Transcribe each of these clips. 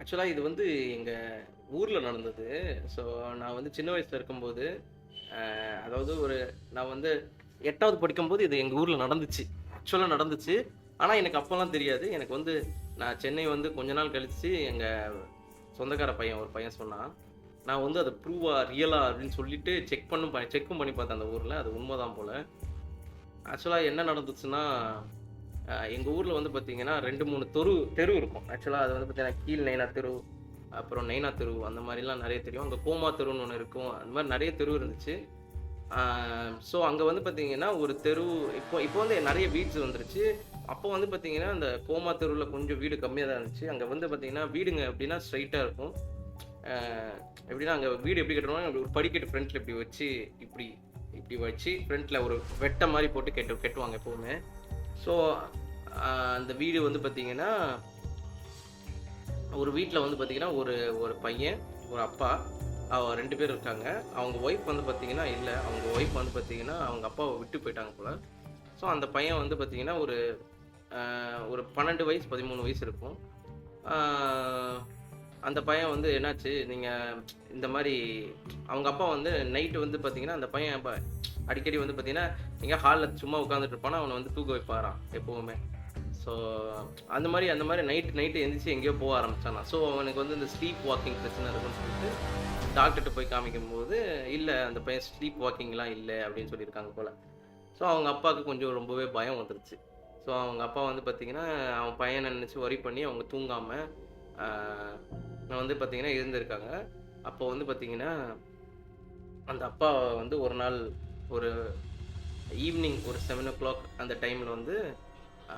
ஆக்சுவலா இது வந்து எங்க ஊர்ல நடந்தது. ஸோ நான் வந்து சின்ன வயசுல இருக்கும்போது, அதாவது நான் வந்து 8வது படிக்கும்போது இது எங்க ஊர்ல நடந்துச்சு. ஆக்சுவலா நடந்துச்சு. ஆனா எனக்கு அப்பலாம் தெரியாது. எனக்கு வந்து நான் சென்னை வந்து கொஞ்ச நாள் கழிச்சு எங்க சொந்தக்கார பையன் ஒரு பையன் சொன்னான். நான் வந்து அத ப்ரூவா, ரியலா அப்படின்னு சொல்லிட்டு செக்கும் பண்ணி பார்த்தேன் அந்த ஊர்ல. அது உண்மதான் போல. ஆக்சுவலா என்ன நடந்துச்சுன்னா, எங்க ஊர்ல வந்து பார்த்தீங்கன்னா 2, 3 தெரு இருக்கும். ஆக்சுவலா அது வந்து பார்த்தீங்கன்னா, கீழ் நைனா தெரு, அப்புறம் நைனா தெரு அந்த மாரிலாம் நெறைய தெரியும். அங்க கோமா தெருன்னு ஒண்ணு இருக்கும். அந்த மாரி நெறைய தெரு இருந்துச்சு. ஆ ஸோ அங்க வந்து பார்த்தீங்கன்னா, ஒரு தெரு இப்போ இப்போ வந்து நெறைய வீட்ஸ் வந்துருச்சு. அப்போ வந்து பார்த்தீங்கன்னா, அந்த கோமா தெருவுல கொஞ்சம் வீடு கம்மியா தான் இருந்துச்சு. அங்க வந்து பார்த்தீங்கன்னா, வீடுங்க எப்படின்னா ஸ்ட்ரெய்ட்டா இருக்கும். ஆ எப்படின்னா, அங்க வீடு எப்படி கட்டணும்னா, ஒரு படிக்கட்டு ஃப்ரண்ட்ல இப்படி வச்சு, இப்டி இப்டி வச்சு ஃப்ரண்ட்ல ஒரு வெட்ட மாரி போட்டு கட்டுவாங்க எப்பவுமே. ஸோ அந்த வீடு வந்து பார்த்தீங்கன்னா, ஒரு வீட்ல வந்து பார்த்தீங்கன்னா, ஒரு ஒரு பையன், ஒரு அப்பா, 2 பேர் இருக்காங்க. அவங்க ஒய்ஃப் வந்து பார்த்தீங்கன்னா இல்ல. அவங்க ஒய்ஃப் வந்து பார்த்தீங்கன்னா, அவங்க அப்பாவ விட்டு போயிட்டாங்க போல. ஸோ அந்த பையன் வந்து பார்த்தீங்கன்னா, ஒரு 12 வயசு, 13 வயசு இருக்கும். ஆ அந்த பையன் வந்து என்னாச்சு, நீங்க இந்த மாரி அவங்க அப்பா வந்து நைட் வந்து பார்த்தீங்கன்னா, அந்த பையன் அடிக்கடி வந்து பார்த்தீங்கன்னா, எங்கேயோ ஹால்ல சும்மா உட்காந்துட்டு இருப்பானா, அவன வந்து தூங்க வைப்பாராம் எப்பவுமே. ஸோ அந்த மாரி நைட்டு எந்திரிச்சு எங்கேயோ போக ஆரம்பிச்சானாம். ஸோ அவனுக்கு வந்து இந்த ஸ்லீப் வாக்கிங் பிரச்சனை இருக்குன்னு சொல்லிட்டு, டாக்டர்ட்ட போய் காமிக்கும்போது, "இல்ல அந்த பையன் ஸ்லீப் வாக்கிங்லாம் இல்ல" அப்படின்னு சொல்லியிருக்காங்க போல. ஸோ அவங்க அப்பாவுக்கு கொஞ்சம் ரொம்பவே பயம் வந்துருச்சு. ஸோ அவங்க அப்பா வந்து பார்த்தீங்கன்னா, அவன் பையன நெனச்சு வொரி பண்ணி அவங்க தூங்காம, ஆ வந்து பார்த்தீங்கன்னா இருந்திருக்காங்க. அப்போ வந்து பார்த்தீங்கன்னா, அந்த அப்பா வந்து ஒரு நாள் ஒரு ஈவ்னிங் ஒரு 7:00 அந்த டைம்ல வந்து ஆ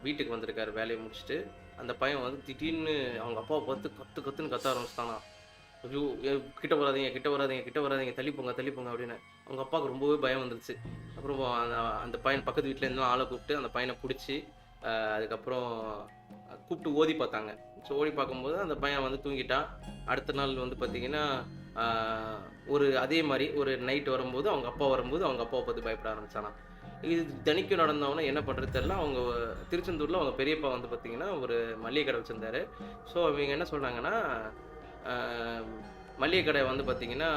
வீட்டுக்கு வந்திருக்காரு வேலைய முடிச்சுட்டு. அந்த பையன் வந்து திடீர்னு அவங்க அப்பாவ பார்த்து கத்துன்னு கத்த ஆரம்பிச்சுட்டானாம். ஐயோ! கிட்ட வராதீங்க, கிட்ட வராதீங்க, கிட்ட வராதீங்க. தள்ளி போங்க, தள்ளி போங்க அப்படின்னு. அவங்க அப்பாவுக்கு ரொம்பவே பயம் வந்துருச்சு. அப்புறம் அந்த அந்த பையன் பக்கத்து வீட்ல இருந்து ஆள கூப்பிட்டு அந்த பையன புடிச்சு, அதுக்கப்புறம் கூப்பிட்டு ஓதி பார்த்தாங்க. ஸோ ஓதி பார்க்கும்போது அந்த பையன் வந்து தூங்கிட்டான். அடுத்த நாள் வந்து பார்த்தீங்கன்னா, ஆ அதே மாரி ஒரு நைட் வரும்போது அவங்க அப்பா வரும்போது அவங்க அப்பாவ பார்த்து பயப்பட ஆரம்பிச்சானாம். இது தினைக்கும் நடந்தவுனே என்ன பண்றது தெரியல. அவங்க திருச்செந்தூர்ல அவங்க பெரியப்பா வந்து பார்த்தீங்கன்னா, ஒரு மளிகை கடை வச்சிருந்தாரு. ஸோ இவங்க என்ன சொன்னாங்கன்னா, ஆ மளிகை கடை வந்து பார்த்தீங்கன்னா,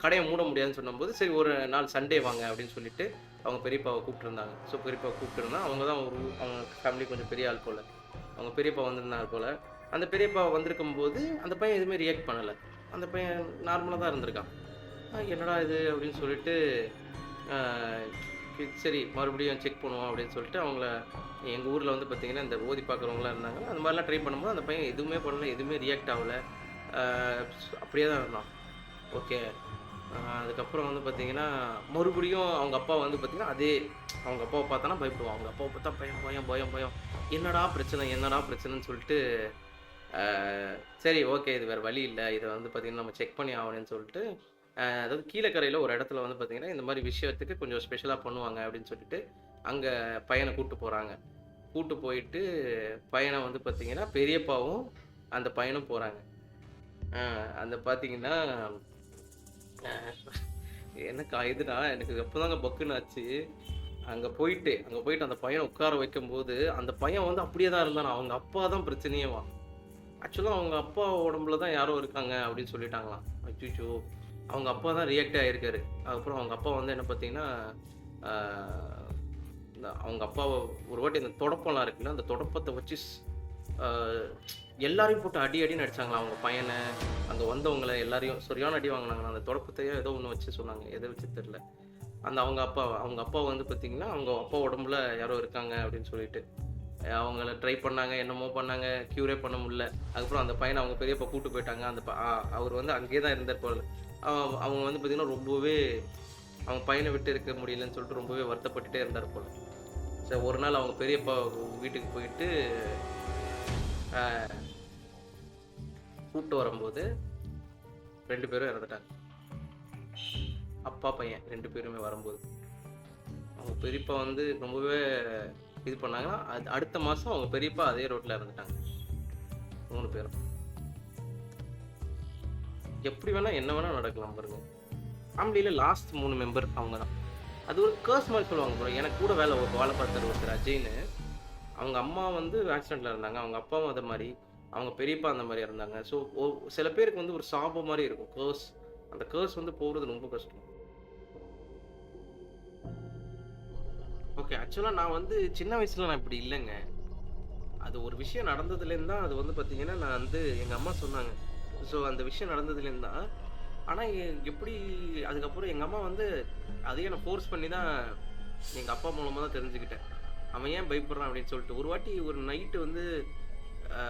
கடைய மூட முடியாதுன்னு சொன்னம்போது, சரி ஒரு நாள் சண்டே வாங்க அப்படின்னு சொல்லிட்டு, அவங்க பெரியப்பாவ கூப்பிட்டுருந்தாங்க. ஸோ பெரியப்பாவ கூப்பிட்டுருந்தா, அவங்க தான் அவங்க ஃபேமிலி கொஞ்சம் பெரிய ஆள் போல. அவங்க பெரியப்பா வந்திருந்தார் போல. அந்த பெரியப்பா வந்திருக்கும்போது, அந்த பையன் எதுவுமே ரியாக்ட் பண்ணல. அந்த பையன் நார்மலா தான் இருந்திருக்கான். என்னடா இது அப்படின்னு சொல்லிட்டு, ஆ சரி மறுபடியும் செக் பண்ணுவோம் அப்படின்னு சொல்லிட்டு, எங்க ஊர்ல வந்து பார்த்தீங்கன்னா, இந்த ஓதி பார்க்குறவங்கலாம் இருந்தாங்க. அந்த மாரிலாம் ட்ரை பண்ணும்போது, அந்த பையன் எதுவுமே பண்ணல, எதுவுமே ரியாக்ட் ஆவல. ஆ அப்படியே தான் இருந்தான். ஓகே. அதுக்கப்புறம் வந்து பார்த்தீங்கன்னா, மறுபடியும் அவங்க அப்பா வந்து பார்த்தீங்கன்னா, அவங்க அப்பாவ பார்த்தான்னா பயப்படுவான். அவங்க அப்பாவ பார்த்தா பயம், பயம், பயம், பயம். என்னடா பிரச்சனை? என்னடா பிரச்சனைன்னு சொல்லிட்டு, ஆ சரி ஓகே. இது வேற வழி இல்ல. இத வந்து பார்த்தீங்கன்னா, நம்ம செக் பண்ணி ஆகணும்னு சொல்லிட்டு, அதாவது கீழக்கரையில ஒரு இடத்துல வந்து பார்த்தீங்கன்னா, இந்த மாரி விஷயத்துக்கு கொஞ்சம் ஸ்பெஷலா பண்ணுவாங்க அப்படின்னு சொல்லிட்டு, அங்க பையன கூட்டு போறாங்க. கூட்டு போயிட்டு, பையன வந்து பார்த்தீங்கன்னா, பெரியப்பாவும், அந்த பையனும் போறாங்க. ஆ அந்த பார்த்தீங்கன்னா, எனக்கு இதுடா எனக்கு அப்பதாங்க பக்குன்னு ஆச்சு. அங்க போயிட்டு அந்த பையன உட்கார வைக்கும்போது, அந்த பையன் வந்து அப்படியே தான் இருந்தானாம். அவங்க அப்பா தான் பிரச்சனையேவாம். ஆக்சுவலா அவங்க அப்பா உடம்புல தான் யாரோ இருக்காங்க அப்படின்னு சொல்லிட்டாங்களாம். அச்சச்சோ! அவங்க அப்பா தான் ரியாக்ட்டே ஆயிருக்காரு. அதுக்கப்புறம் அவங்க அப்பா வந்து என்ன பார்த்தீங்கன்னா, ஆ அவங்க அப்பாவ ஒரு வாட்டி அந்த தொடப்பம்லாம் இருக்குல்ல, அந்த தொடப்பத்த வச்சு ஆ எல்லாரையும் போட்டு அடி அடின்னு அடிச்சாங்களாம். அவங்க பையன, அங்க வந்தவங்கள எல்லாரையும் சரியான அடி வாங்குனாங்களாம். அந்த தொடப்பத்தையோ ஏதோ ஒண்ணு வச்சு சொன்னாங்க. எத வச்சு தெரியல. அவங்க அப்பா வந்து பார்த்தீங்கன்னா, அவங்க அப்பா உடம்புல யாரோ இருக்காங்க அப்படின்னு சொல்லிட்டு. அவங்கள ட்ரை பண்ணாங்க, என்னமோ பண்ணாங்க. க்யூரே பண்ண முடியல. அதுக்கப்புறம் அந்த பையன அவங்க பெரியப்பா கூட்டு போயிட்டாங்க. அந்த ப அ அவரு வந்து அங்கேயே தான் இருந்தார் போல. அவங்க வந்து பார்த்தீங்கன்னா, ரொம்பவே அவங்க பையன விட்டு இருக்க முடியலன்னு சொல்லிட்டு ரொம்பவே வருத்தப்பட்டுட்டே இருந்தார் போல. சரி ஒரு நாள் அவங்க பெரியப்பா வீட்டுக்கு போயிட்டு, அ கூட்டு வரும்போது 2 பேரும் இறந்துட்டாங்க. அப்பா, பையன் 2 பேருமே வரும்போது. அவங்க பெரியப்பா வந்து ரொம்பவே இது பண்ணாங்கன்னா, அடுத்த மாசம் அவங்க பெரியப்பா அதே ரோட்ல இறந்துட்டாங்க. 3 பேரும். எப்படி வேணா, என்ன வேணா நடக்கலாம் பாருங்க. ஃபேமிலில லாஸ்ட் 3 மெம்பர் அவங்க தான். அது ஒரு கர்ஸ் மாரி சொல்லுவாங்க ப்ரோ. எனக்கு கூட வேலை பார்த்தாரு ஒருத்தர் அஜய்ன்னு. அவங்க அம்மா வந்து ஆக்சிடென்ட்ல இருந்தாங்க. அவங்க அப்பாவும் அதே மாரி. அவங்க பெரியப்பா அந்த மாரி இறந்தாங்க. ஸோ சில பேருக்கு வந்து ஒரு சாபம் மாரி இருக்கும். அந்த கர்ஸ் வந்து போறது ரொம்ப கஷ்டம். ஓகே. ஆக்சுவலா நான் வந்து சின்ன வயசுல நான் இப்படி இல்லங்க. அது ஒரு விஷயம் நடந்ததுலேருந்து தான் அது வந்து பார்த்தீங்கன்னா, நான் வந்து எங்க அம்மா சொன்னாங்க. ஸோ அந்த விஷயம் நடந்ததுலேருந்து தான். ஆனா எப்படி அதுக்கப்புறம் எங்க அம்மா வந்து அதையே நான் ஃபோர்ஸ் பண்ணி தான் எங்க அப்பா மூலமா தான் தெரிஞ்சுக்கிட்டேன். அவன் ஏன் பயப்படுறான் அப்படின்னு சொல்லிட்டு. ஒரு வாட்டி ஒரு நைட்டு வந்து அ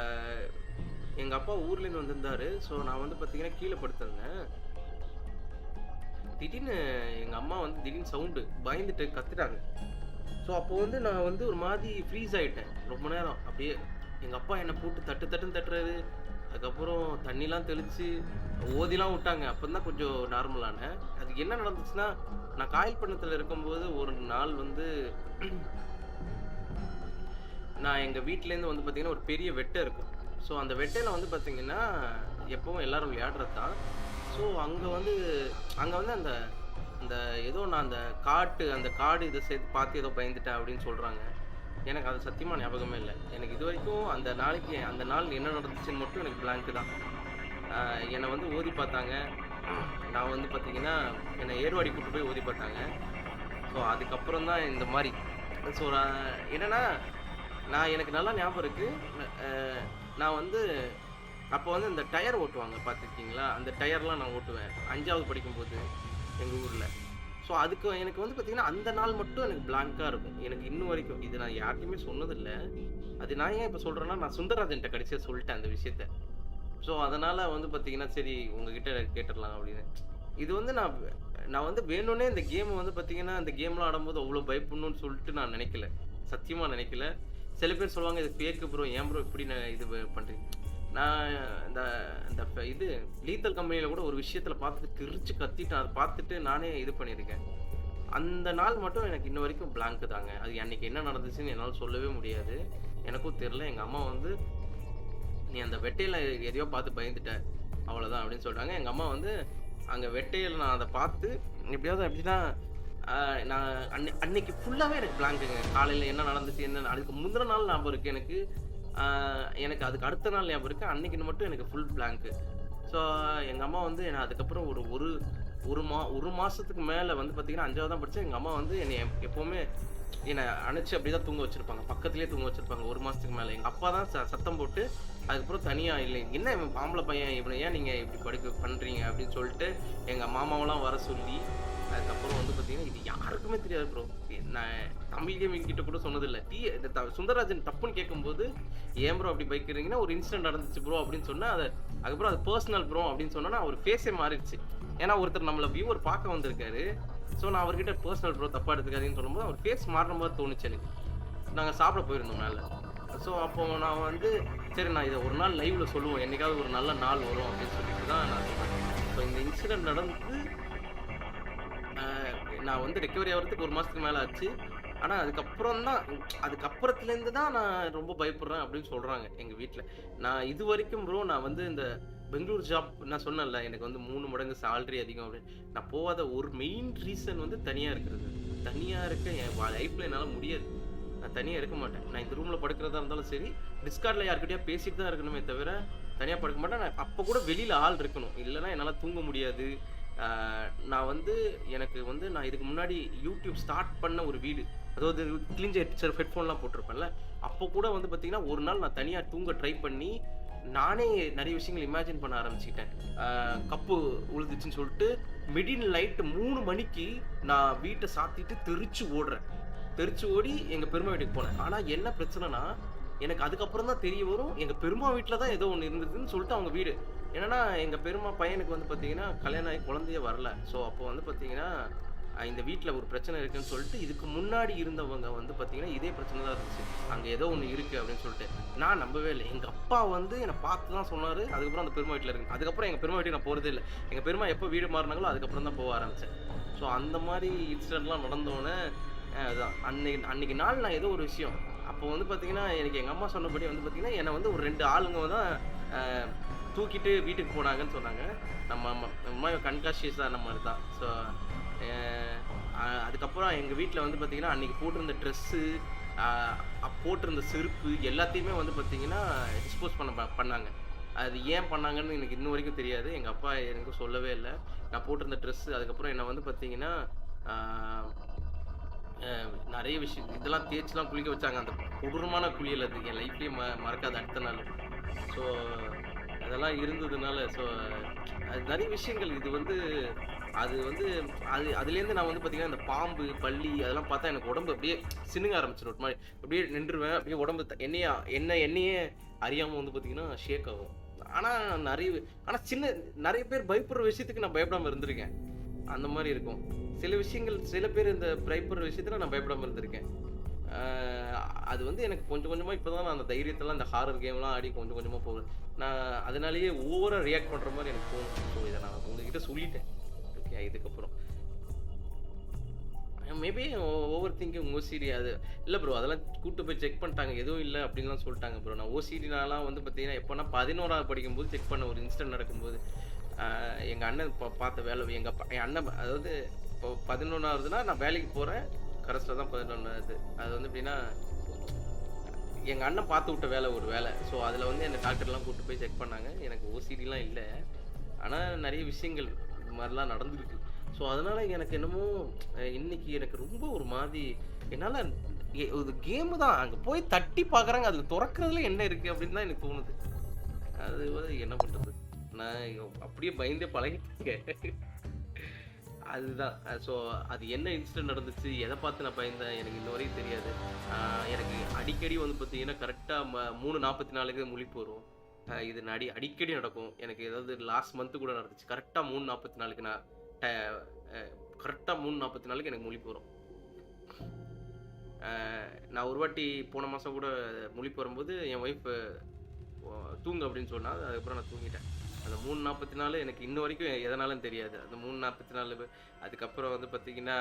எங்க அப்பா ஊர்லேருந்து வந்திருந்தாரு. ஸோ நான் வந்து பார்த்தீங்கன்னா, கீழ படுத்திருந்தேன். திடீர்னு எங்க அம்மா வந்து திடீர்னு சவுண்டு பயந்துட்டு கத்துட்டாங்க. ஸோ அப்போ வந்து நான் வந்து ஒரு மாரி ஃப்ரீஸ் ஆயிட்டேன். ரொம்ப நேரம் அப்படியே. எங்க அப்பா என்ன போட்டு தட்டு தட்டுன்னு தட்டுறாரு. அதுக்கப்புறம் தண்ணிலாம் தெளிச்சு, ஓதிலாம் விட்டாங்க. அப்பதான் கொஞ்சம் நார்மல் ஆனேன். அது என்ன நடந்துச்சுன்னா, நான் காயல்பட்டினத்தில இருக்கும்போது ஒரு நாள் வந்து நான் எங்க வீட்லேருந்து வந்து பார்த்தீங்கன்னா, ஒரு பெரிய வெட்ட இருக்கும். ஸோ அந்த வெட்டையில வந்து பார்த்தீங்கன்னா, எப்பவும் எல்லாரும் விளையாடுறது தான். ஸோ அங்க வந்து அந்த அந்த ஏதோ நான் அந்த காடு இத சேர்த்து பார்த்து ஏதோ பயந்துட்டேன் அப்படின்னு சொல்றாங்க. எனக்கு அது சத்தியமா ஞாபகமே இல்ல. எனக்கு இதுவரைக்கும் அந்த நாள் என்ன நடந்துச்சுன்னு மட்டும் எனக்கு பிளாங்க் தான். என்ன வந்து ஓதி பார்த்தாங்க. நான் வந்து பார்த்தீங்கன்னா, என்ன ஏர்வாடி கூட்டு போய் ஓதி பார்த்தாங்க. ஸோ அதுக்கப்புறம் தான் இந்த மாரி. ஸோ என்னன்னா, எனக்கு நல்லா ஞாபகம் இருக்கு. அ நான் வந்து அப்போ வந்து இந்த டயர் ஓட்டுவாங்க பார்த்துருக்கீங்களா? அந்த டயர்லாம் நான் ஓட்டுவேன். 5வது படிக்கும்போது எங்க ஊர்ல. ஸோ எனக்கு வந்து பார்த்தீங்கன்னா, அந்த நாள் மட்டும் எனக்கு பிளாங்க்கா இருக்கும். எனக்கு இன்னும் வரைக்கும். இது நான் யார்ட்டயுமே சொன்னதில்ல. அது நான் ஏன் இப்ப சொல்றேன்னா, நான் சுந்தரராஜன்ட்ட கடைசியா சொல்லிட்டேன் அந்த விஷயத்த. ஸோ அதனால வந்து பார்த்தீங்கன்னா, சரி உங்ககிட்ட கேட்டுறலாம் அப்படின்னு. இது வந்து நான் வந்து வேணும்னே இந்த கேம் வந்து பார்த்தீங்கன்னா, இந்த கேம்லாம் ஆடும்போது அவ்ளோ பயப்படணும்னு சொல்லிட்டு நான் நினைக்கல. சத்தியமா நினைக்கல. சில பேர் சொல்லுவாங்க, "இது ஃபேக்கு ப்ரோ. ஏன் ப்ரோ இப்படி இது பண்றீங்க?" நான் இந்த இந்த இது லீத்தல் கம்பெனியில கூட ஒரு விஷயத்துல பார்த்துட்டு கிறுச்சு கத்திட்டேன். அத பார்த்துட்டு நானே இது பண்ணியிருக்கேன். அந்த நாள் மட்டும் எனக்கு இன்ன வரைக்கும் பிளாங்க் தாங்க. அது அன்னைக்கு என்ன நடந்துச்சுன்னு என்னால சொல்லவே முடியாது. எனக்கும் தெரியல. எங்க அம்மா வந்து, "நீ அந்த வெட்டையில எதையோ பார்த்து பயந்துட்ட. அவ்வளோதான்" அப்படின்னு சொல்ட்டாங்க. எங்க அம்மா வந்து அங்க வெட்டையில நான் அத பார்த்து எப்படியாவது எப்படின்னா, அ நான் அன்னைக்கு ஃபுல்லாவே எனக்கு பிளாங்க்குங்க. காலையில என்ன நடந்துச்சு, அதுக்கு முந்தின நாள் ஞாபகம் இருக்கு எனக்கு. ஆ எனக்கு அதுக்கு அடுத்த நாள் ஞாபகம் இருக்கு. அன்னைக்குன்னு மட்டும் எனக்கு ஃபுல் பிளாங்க்கு. ஸோ எங்க அம்மா வந்து என்ன அதுக்கப்புறம் ஒரு ஒரு ஒரு மாசத்துக்கு மேல வந்து பார்த்தீங்கன்னா, 5வது தான் படிச்சேன். எங்க அம்மா வந்து என்னைய எப்பவுமே என்ன அணைச்சு அப்படியே தான் தூங்க வச்சிருப்பாங்க. பக்கத்திலேயே தூங்க வச்சிருப்பாங்க 1 மாசத்துக்கு மேல. எங்க அப்பா தான் சத்தம் போட்டு அதுக்கப்புறம் தனியா இல்ல, "என்ன இவன் ஆம்பள பையன், இவன ஏன் நீங்க இப்படி பண்றீங்க?" அப்படின்னு சொல்லிட்டு எங்க மாமாவெல்லாம் வர சொல்லி, அதுக்கப்புறம் வந்து பார்த்தீங்கன்னா, இது யாருக்குமே தெரியாது ப்ரோ. நான் தமிழ் கேமிங் கிட்ட கூட சொன்னதில்ல. இந்த சுந்தரராஜன் தப்புன்னு கேட்கும்போது, "ஏன் ப்ரோ அப்படி பைக்கிறீங்கன்னா, ஒரு இன்சிடென்ட் நடந்துச்சு ப்ரோ" அப்படின்னு சொன்னா, அதுக்கப்புறம் அது பெர்சனல் ப்ரோ அப்படின்னு சொன்னோனே, அவர் ஃபேஸே மாறிடுச்சு. ஏன்னா ஒருத்தர் நம்மள வியூவர் பார்க்க வந்திருக்காரு. ஸோ நான் அவர்கிட்ட பெர்சனல் ப்ரோ தப்பா எடுத்துக்காதீங்கன்னு சொல்லும்போது, அவர் ஃபேஸ் மாறுன மாரி தோணுச்சு எனக்கு. நாங்க சாப்பிட போயிருந்தோம் மேல. ஸோ அப்போ நான் வந்து, சரி நான் இத ஒரு நாள் லைவ்ல சொல்லுவோம். என்னைக்காவது ஒரு நல்ல நாள் வரும் அப்படின்னு சொல்லிட்டு தான் நான் சொன்னேன். ஸோ இந்த இன்சிடென்ட் நடந்து அ நான் வந்து ரெக்கவரி ஆவறதுக்கு 1 மாசத்துக்கு மேல ஆச்சு. ஆனா அதுக்கப்புறத்துலேருந்து தான் நான் ரொம்ப பயப்படுறேன் அப்படின்னு சொல்றாங்க எங்க வீட்ல. நான் இதுவரைக்கும் ப்ரோ நான் வந்து இந்த பெங்களூர் ஜாப் நான் சொன்னேன்ல, எனக்கு வந்து 3 மடங்கு சேலரி அதிகம் அப்படின்னு. நான் போகாத ஒரு மெயின் ரீசன் வந்து தனியா இருக்கிறது. தனியா இருக்க என் லைஃப்ல என்னால முடியாது. நான் தனியா இருக்க மாட்டேன். நான் இந்த ரூம்ல படுக்கிறதா இருந்தாலும் சரி, டிஸ்கார்ட்ல யார்கிட்டயாவது பேசிட்டு தான் இருக்கணுமே தவிர, தனியா படுக்க மாட்டேன். நான் அப்ப கூட வெளியில ஆள் இருக்கணும். இல்லன்னா என்னால தூங்க முடியாது. ஆ நான் வந்து எனக்கு வந்து நான் இதுக்கு முன்னாடி யூடியூப் ஸ்டார்ட் பண்ண ஒரு வீடு. அதாவது கிழிஞ்ச ஹெட்ஃபோன்லாம் போட்டிருப்பேன்ல. அப்போ கூட வந்து பார்த்தீங்கன்னா, ஒரு நாள் நான் தனியா தூங்க ட்ரை பண்ணி, நானே நெறைய விஷயங்கள் இமேஜின் பண்ண ஆரம்பிச்சுக்கிட்டேன். கப்பு உழுந்துச்சுன்னு சொல்லிட்டு, மிடில் நைட் 3 மணிக்கு நான் வீட்ட சாத்திட்டு தெறிச்சு ஓடுறேன். தெறிச்சு ஓடி எங்க பெரியம்மா வீட்டுக்கு போனேன். ஆனா என்ன பிரச்சனைன்னா, எனக்கு அதுக்கப்புறம் தான் தெரிய வரும், எங்க பெரியம்மா வீட்ல தான் ஏதோ ஒண்ணு இருந்ததுன்னு சொல்லிட்டு அவங்க வீடு. என்னன்னா, எங்க பெரியம்மா பையனுக்கு வந்து பார்த்தீங்கன்னா, கல்யாணம் ஆகி குழந்தையே வரல. ஸோ அப்போ வந்து பார்த்தீங்கன்னா, இந்த வீட்ல ஒரு பிரச்சனை இருக்குன்னு சொல்லிட்டு, இதுக்கு முன்னாடி இருந்தவங்க வந்து பார்த்தீங்கன்னா, இதே பிரச்சனை தான் இருந்துச்சு. அங்க ஏதோ ஒண்ணு இருக்கு அப்படின்னு சொல்லிட்டு. நான் நம்பவே இல்ல. எங்க அப்பா வந்து என்ன பார்த்து தான் சொன்னாரு. அதுக்கப்புறம் அந்த பெரியம்மா வீட்ல இருக்கு. அதுக்கப்புறம் எங்க பெரியம்மா வீட்டுக்கு நான் போறதே இல்ல. எங்க பெரியம்மா எப்போ வீடு மாறுனாங்களோ, அதுக்கப்புறம் தான் போக ஆரம்பிச்சேன். ஸோ அந்த மாரி இன்சிடென்ட்லாம் நடந்தோனே, அதான் அன்னைக்கு நாள் நான் ஏதோ ஒரு விஷயம். அப்போ வந்து பார்த்தீங்கன்னா, எனக்கு எங்க அம்மா சொன்னபடி வந்து பார்த்தீங்கன்னா, என்ன வந்து ஒரு 2 ஆளுங்க தான் அ தூக்கிட்டு வீட்டுக்கு போனாங்கன்னு சொன்னாங்க. நம்ம கண்காஷியஸ் தான் நம்ம தான். ஸோ அதுக்கப்புறம் எங்க வீட்ல வந்து பார்த்தீங்கன்னா, அன்னைக்கு போட்டிருந்த ட்ரெஸ்ஸு, போட்டிருந்த செருப்பு எல்லாத்தையுமே வந்து பார்த்தீங்கன்னா, டிஸ்போஸ் பண்ணாங்க. அது ஏன் பண்ணாங்கன்னு எனக்கு இன்ன வரைக்கும் தெரியாது. எங்க அப்பா எனக்கும் சொல்லவே இல்ல. நான் போட்டிருந்த ட்ரெஸ்ஸு, அதுக்கப்புறம் என்ன வந்து பார்த்தீங்கன்னா, ஆ நெறைய விஷயம் இதெல்லாம் தேய்ச்சுலாம் குளிக்க வச்சாங்க. அந்த கொடூரமான குளியல் அது. என் லைஃப்லயே மறக்காது அடுத்த நாள். ஸோ, அதெல்லாம் இருந்ததுனால அது நெறைய விஷயங்கள் இது வந்து அது வந்து அதுலேருந்து நான் வந்து பார்த்தீங்கன்னா, இந்த பாம்பு, பல்லி அதெல்லாம் பார்த்தா எனக்கு உடம்பு அப்படியே சினுங்க ஆரம்பிச்சுரும். ஒரு மாரி அப்படியே நின்றுவேன். அப்படியே உடம்பு என்னையே அறியாம வந்து பார்த்தீங்கன்னா, ஷேக் ஆகும். ஆனா நெறைய ஆனா நெறைய பேர் பயப்படுற விஷயத்துக்கு நான் பயப்படாம இருந்திருக்கேன். அந்த மாரி இருக்கும். சில விஷயங்கள் சில பேர் இந்த பயப்படுற விஷயத்துல நான் பயப்படாம இருந்திருக்கேன். ஆ அது வந்து எனக்கு கொஞ்சம் கொஞ்சமா இப்ப தான் நான் அந்த தைரியத்தெல்லாம் இந்த ஹாரர் கேம்லாம் ஆடி கொஞ்சம் கொஞ்சமா போகுது. நான் அதனாலேயே ஓவரா ரியாக்ட் பண்ற மாரி எனக்கு தோணும். ஸோ இத நான் உங்ககிட்ட சொல்லிட்டேன். ஓகே இதுக்கப்புறம். மேபி ஓவர் திங்கிங் ஓசிடி அது இல்ல ப்ரோ. அதெல்லாம் கூட்டு போய் செக் பண்ணிட்டாங்க. எதுவும் இல்ல அப்டின்லாம் சொல்ட்டாங்க ப்ரோ. நான் ஓசிடினாலாம் வந்து பார்த்தீங்கன்னா, எப்போனா 11வது படிக்கும்போது செக் பண்ண ஒரு இன்சிடென்ட் நடக்கும்போது, எங்க அண்ணன் பார்த்த வேலை என் அண்ணன் அதாவது இப்போ 11வதுனா நான் வேலைக்கு போறேன். கரஸ்ல தான் 11வது. அது வந்து எப்டின்னா, எங்க அண்ணன் பார்த்து விட்ட வேலை ஒரு வேலை. ஸோ அதில வந்து என்ன டாக்டர்லாம் கூட்டு போய் செக் பண்ணாங்க. எனக்கு ஓசிடிலாம் இல்ல. ஆனா நெறைய விஷயங்கள் இது மாரிலாம் நடந்திருக்கு. ஸோ அதனால எனக்கு என்னமோ இன்னைக்கு எனக்கு ரொம்ப ஒரு மாரி என்னால ஒரு கேமு தான். அங்க போய் தட்டி பார்க்குறாங்க. அதுல தொறக்கறதுல என்ன இருக்கு அப்படின்னு தான் எனக்கு தோணுது. அது வந்து என்ன பண்றது? நான் அப்படியே பயந்தே பழகிட்டேங்க. அதுதான். ஸோ அது என்ன இன்சிடென்ட் நடந்துச்சு? எத பார்த்து நான் பயந்தேன்? எனக்கு இன்ன வரைக்கும் தெரியாது. எனக்கு அடிக்கடி வந்து பார்த்தீங்கன்னா, கரெக்ட்டா 3:44க்கு முழிப்பு வரும். இது அடிக்கடி நடக்கும். எனக்கு ஏதாவது லாஸ்ட் மந்த் கூட நடந்துச்சு. கரெக்ட்டா 3:44க்கு நான் ட அ கரெக்ட்டா 3:44க்கு எனக்கு முழிப்பு வரும். அ நான் ஒரு வாட்டி போன மாசம் கூட முழிப்பு வரும்போது, என் ஒய்ஃப் ஒ தூங்கு அப்படின்னு சொன்னா. அதுக்கப்புறம் நான் தூங்கிட்டேன். அந்த 3:44 எனக்கு இன்ன வரைக்கும் எதனாலன்னு தெரியாது. அந்த 3:44 அதுக்கப்புறம் வந்து பார்த்தீங்கன்னா,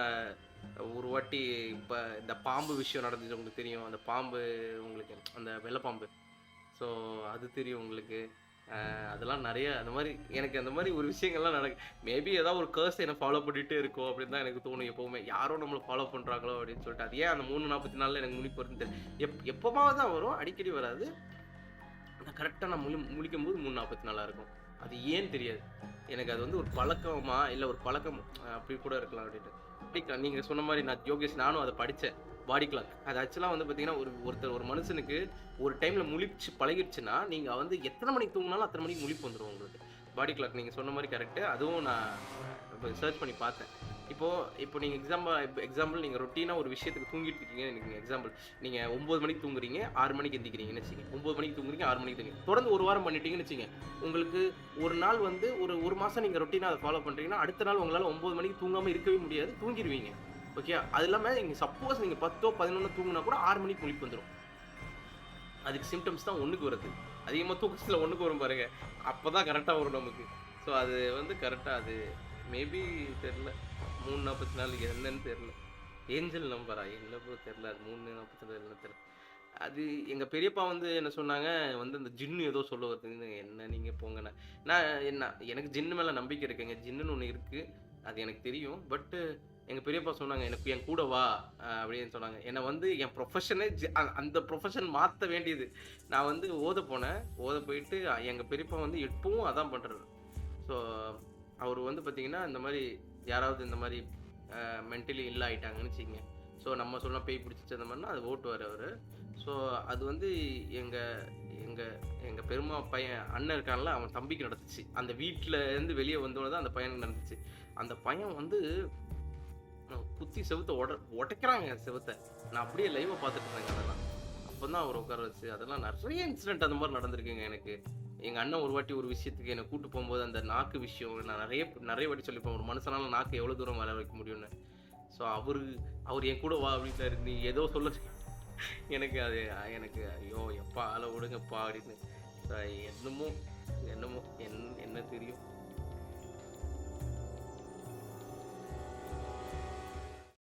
ஒரு வாட்டி இப்ப இந்த பாம்பு விஷயம் நடந்தது உங்களுக்கு தெரியும். அந்த பாம்பு உங்களுக்கு அந்த வெள்ள பாம்பு. ஸோ அது தெரியும் உங்களுக்கு. அதெல்லாம் நெறைய அந்த மாரி எனக்கு அந்த மாரி ஒரு விஷயங்கள்லாம் மேபி ஏதாவது ஒரு கர்ஸ் என்ன ஃபாலோ பண்ணிட்டே இருக்கும் அப்படின்னு தான் எனக்கு தோணும் எப்பவுமே. யாரோ நம்மள ஃபாலோ பண்றாங்களோ அப்படின்னு சொல்லிட்டு. அது ஏன் அந்த 3:44ல எனக்கு முழிப்பு வருதுன்னு தெரியல. எப்பவாவது தான் வரும். அடிக்கடி வராது. ஆனா கரெக்ட்டா நான் முழிக்கும்போது 3:44 இருக்கும். அது ஏன்னு தெரியாது. எனக்கு அது வந்து ஒரு பழக்கமா, இல்ல ஒரு பழக்கம் அப்படி கூட இருக்கலாம் அப்படின்ட்டு. நீங்க சொன்ன மாரி நானும் அத படிச்சேன். பாடி கிளாக். அது ஆக்சுவலா வந்து பார்த்தீங்கன்னா, ஒரு மனுஷனுக்கு ஒரு டைம்ல முழிச்சு பழகிடுச்சுன்னா, நீங்க வந்து எத்தன மணிக்கு தூங்குனாலும் அத்தன மணிக்கு முழிப்பு வந்துரும் உங்களுக்கு. பாடி கிளாக் நீங்க சொன்ன மாரி கரெக்ட்டு. அதுவும் நான் சர்ச் பண்ணி பார்த்தேன். இப்போ இப்போ நீங்க எக்ஸாம்பிள் நீங்க ரொட்டீனா ஒரு விஷயத்துக்கு தூங்கிட்டு இருக்கீங்கன்னு நெனைக்கிறீங்க. எக்ஸாம்பிள் நீங்க 9 மணிக்கு தூங்குறீங்க, 6 மணிக்கு எந்திரிக்கிறீங்கன்னு வச்சுக்கங்க. 9 மணிக்கு தூங்குறீங்க, 6 மணிக்கு தூங்குறீங்க. தொடர்ந்து 1 வாரம் பண்ணிட்டீங்கன்னு வச்சுக்கங்க. உங்களுக்கு ஒரு நாள் வந்து ஒரு மாசம் நீங்க ரொட்டீனா அத ஃபாலோ பண்றீங்கன்னா, அடுத்த நாள் உங்களால 9 மணிக்கு தூங்காம இருக்கவே முடியாது. தூங்கிருவீங்க. ஓகே. அது இல்லாம நீங்க சப்போஸ் நீங்க 10ஓ, 11ஓ தூங்குனா கூட 6 மணிக்கு முழிப்பு வந்துரும். அதுக்கு சிம்ப்டம்ஸ் தான் 1க்கு வருது. அதிகமா தூக்கத்துல 1க்கு வரும் பாருங்க. அப்பதான் கரெக்ட்டா வரும் நமக்கு. ஸோ அது வந்து கரெக்ட்டா அது மேபி தெரியல. 3:44 என்னன்னு தெரியல. ஏஞ்சல் நம்பரா? என்னவோ தெரியல. அது 3:44 என்னன்னு தெரியல. அது எங்க பெரியப்பா வந்து என்ன சொன்னாங்க, வந்து அந்த ஜின்னு ஏதோ சொல்ல வருதுன்னு. என்ன நீங்க போங்கண்ணே. எனக்கு ஜின்னு மேல நம்பிக்கை இருக்குங்க. ஜின்னுன்னு ஒண்ணு இருக்கு. அது எனக்கு தெரியும். எங்க பெரியப்பா சொன்னாங்க, "எனக்கு என் கூட வா" அப்படின்னு சொன்னாங்க. என்ன வந்து என் ப்ரொஃபஷனே அந்த ப்ரொஃபஷன் மாத்த வேண்டியது. நான் வந்து ஓத போனேன். ஓத போயிட்டு எங்க பெரியப்பா வந்து எப்பவும் அதான் பண்றாரு. ஸோ அவரு வந்து பார்த்தீங்கன்னா, இந்த மாரி யாராவது இந்த மாரி மென்டலி இல் ஆயிட்டாங்கன்னு வச்சுக்கங்க. ஸோ நம்ம சொன்னா பேய் பிடிச்சிச்சு அந்த மாரினா, அது ஓட்டுவாரு அவரு. ஸோ அது வந்து எங்க எங்க எங்க பெரியம்மா பையன் அண்ணன் இருக்கான்ல, அவன் தம்பிக்கு நடந்துச்சு. அந்த வீட்ல இருந்து வெளிய வந்தோனே தான் அந்த பையனுக்கு நடந்துச்சு. அந்த பையன் வந்து குத்தி செவுத்த உடைக்கிறாங்க செவுத்த. நான் அப்படியே லைவா பார்த்துட்டு இருந்தேங்க அதெல்லாம். அப்பதான் அவர உட்கார வச்சு அதெல்லாம் நெறைய இன்சிடென்ட் அந்த மாரி நடந்திருக்குங்க எனக்கு. எங்க அண்ணன் ஒரு வாட்டி ஒரு விஷயத்துக்கு என்ன கூட்டு போம்போது, அந்த நாக்கு விஷயம் நான் நெறைய வாட்டி சொல்லியிருப்பேன். ஒரு மனுஷனால நாக்க எவ்வளோ தூரம் வளர வைக்க முடியும்னு. ஸோ அவரு என் கூட வா அப்படின்னாரு. நீ ஏதோ சொல்ல எனக்கு அது எனக்கு ஐயோ! எப்பா ஆள விடுங்கப்பா அப்படின்னு. என்னமோ என்னமோ என்ன தெரியும்.